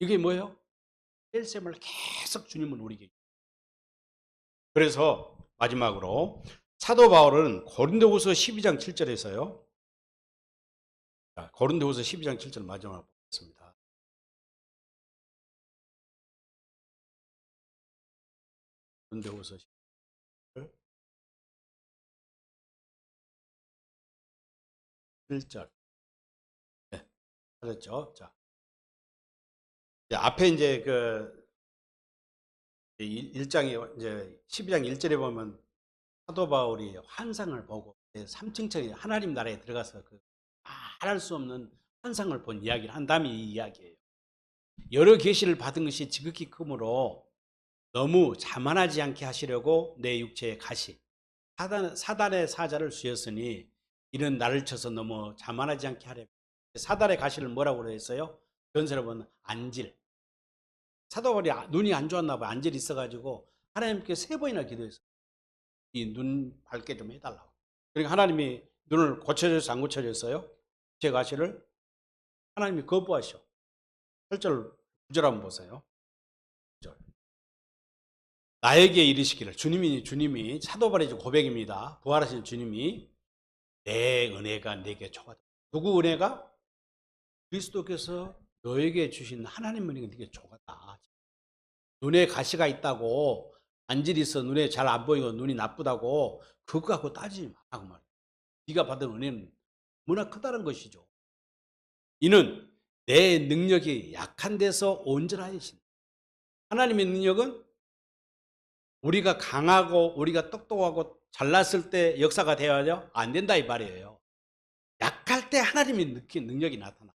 이게 뭐예요? 뺄셈을 계속 주님은 우리에게. 그래서 마지막으로 사도 바울은 고린도후서 12장 7절에서요. 고린도후서 12장 7절 마지막으로 보겠습니다. 고린도후서 1절. 네, 그렇죠. 자, 앞에 이제 1장에 이제 12장 1절에 보면 사도 바울이 환상을 보고 3층짜리 하나님 나라에 들어가서 말할 수 없는 환상을 본 이야기를 한 다음에 이 이야기예요. 여러 계시를 받은 것이 지극히 크므로 너무 자만하지 않게 하시려고 내 육체의 가시 사단의 사자를 쥐었으니 이는 나를 쳐서 너무 자만하지 않게 하려. 사단의 가시를 뭐라고 그랬어요? 전설에 보면 안질. 사도 바울이 눈이 안 좋았나 봐요. 안질이 있어가지고 하나님께 3번이나 기도했어요. 이 눈 밝게 좀 해달라고. 그러니까 하나님이 눈을 고쳐줘서 안 고쳐줬어요? 제 가시를 하나님이 거부하셔. 8절 9절 한번 보세요. 9절. 나에게 이르시기를 주님이 사도 바울의 고백입니다. 부활하신 주님이 내 은혜가 내게 족하다. 누구 은혜가? 그리스도께서 너에게 주신 하나님 은혜가 네게 족하다. 눈에 가시가 있다고 안질이 있어 눈에 잘 안 보이고 눈이 나쁘다고 그거 갖고 따지지 말라고 말이야. 네가 받은 은혜는 너무나 크다는 것이죠. 이는 내 능력이 약한 데서 온전하신. 하나님의 능력은 우리가 강하고 우리가 똑똑하고 잘났을 때 역사가 되어야죠? 안 된다 이 말이에요. 약할 때 하나님의 느낀 능력이 나타나.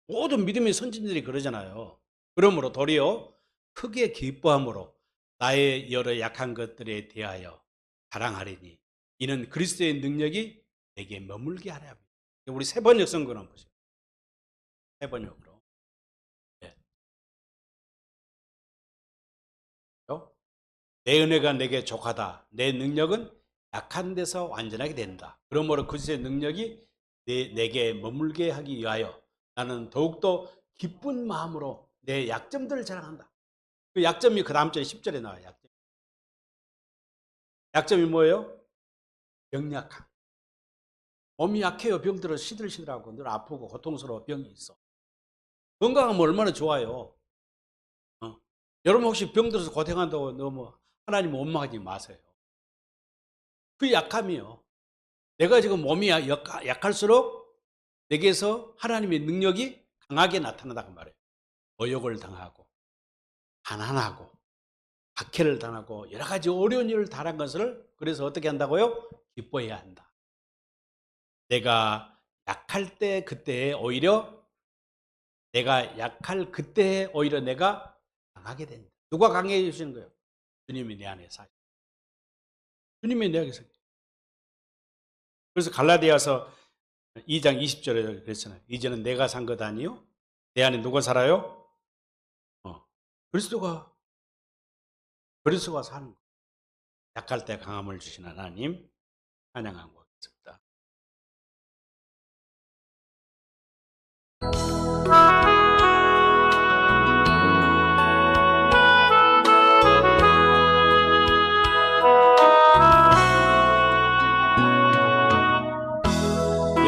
모든 믿음의 선진들이 그러잖아요. 그러므로 도리어 크게 기뻐함으로 나의 여러 약한 것들에 대하여 자랑하리니 이는 그리스도의 능력이 내게 머물게 하려 합니다. 우리 세 번역 성경 한번 보세요. 세 번역으로. 네. 내 은혜가 내게 족하다. 내 능력은 약한 데서 완전하게 된다. 그러므로 그리스도의 능력이 내게 머물게 하기 위하여 나는 더욱더 기쁜 마음으로 내 약점들을 자랑한다. 그 약점이 그 다음 절에 10절에 나와요. 약점이 뭐예요? 병약함. 몸이 약해요. 병들어 시들시들하고 늘 아프고 고통스러워 병이 있어. 건강하면 얼마나 좋아요. 여러분 혹시 병들어서 고생한다고 너무 하나님 원망하지 마세요. 그 약함이요. 내가 지금 몸이 약할수록 내게서 하나님의 능력이 강하게 나타난다고 말해요. 모욕을 당하고 가난하고 박해를 당하고 여러 가지 어려운 일을 당한 것을 그래서 어떻게 한다고요? 기뻐해야 한다. 내가 약할 때 그때에 오히려 내가 약할 그때에 오히려 내가 강하게 된다. 누가 강해 주시는 거예요? 주님이 내 안에 사시. 주님이 내 안에 사시. 그래서 갈라디아서 2장 20절에 그랬잖아요. 이제는 내가 산 것 아니요? 내 안에 누가 살아요? 그리스도가 사는 거예요. 약할 때 강함을 주신 하나님 찬양한 것 같습니다.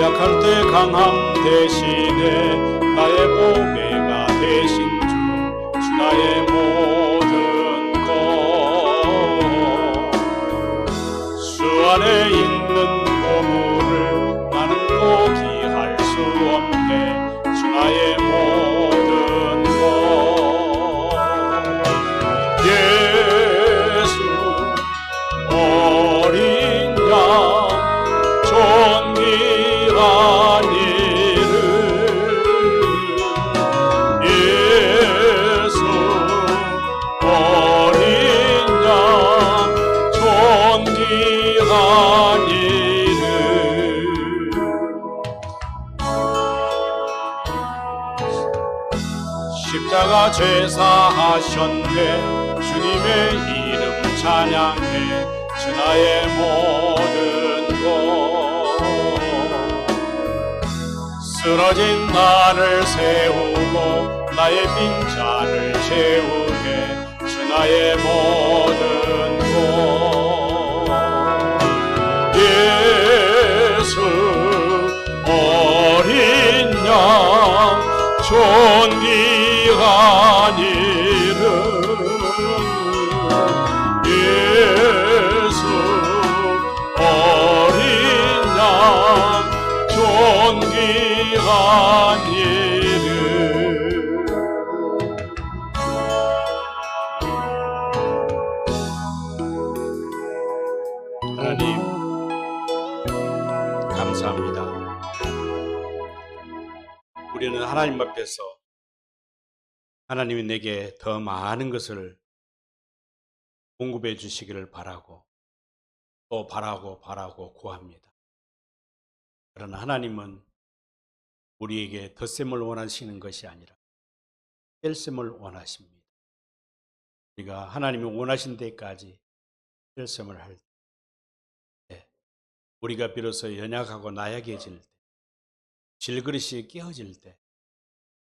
약할 때 강함 대신에 나의 보배가 되신 주 나의 모든 것 주 안에 있는 보물을 나는 포기할 수 없네 주 나의 모든 것 예수 어린 양 존귀한 이름 예수 어린 양 존귀한 이름 십자가 죄사하셨네 주님의 이름 찬양해 주 나의 모든 것 쓰러진 나를 세우고 나의 빈자를 채우게 주 나의 모든 것 예수 어린 양 존귀한 이름 예수 어린 양 존귀한 이름 하나님 감사합니다. 우리는 하나님 앞에서 하나님이 내게 더 많은 것을 공급해 주시기를 바라고 또 바라고 구합니다. 그러나 하나님은 우리에게 덧셈을 원하시는 것이 아니라 뺄셈을 원하십니다. 우리가 하나님이 원하신 데까지 뺄셈을 할 때 우리가 비로소 연약하고 나약해질 때 질그릇이 깨어질 때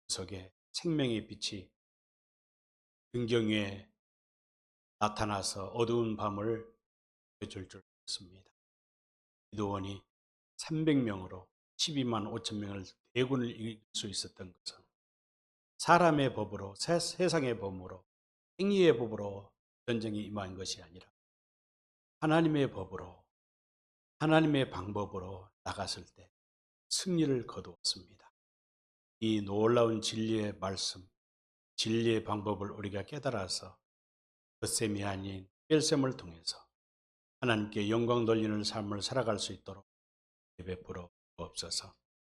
그 속에 생명의 빛이 등경 위에 나타나서 어두운 밤을 비춰줄 줄 믿습니다. 기도원이 300명으로 12만 5천 명을 대군을 이길 수 있었던 것은 사람의 법으로 세상의 법으로 행위의 법으로 전쟁이 임한 것이 아니라 하나님의 법으로 하나님의 방법으로 나갔을 때 승리를 거두었습니다. 이 놀라운 진리의 말씀, 진리의 방법을 우리가 깨달아서 덧셈이 아닌 뺄셈을 통해서 하나님께 영광 돌리는 삶을 살아갈 수 있도록 베풀어 주옵소서.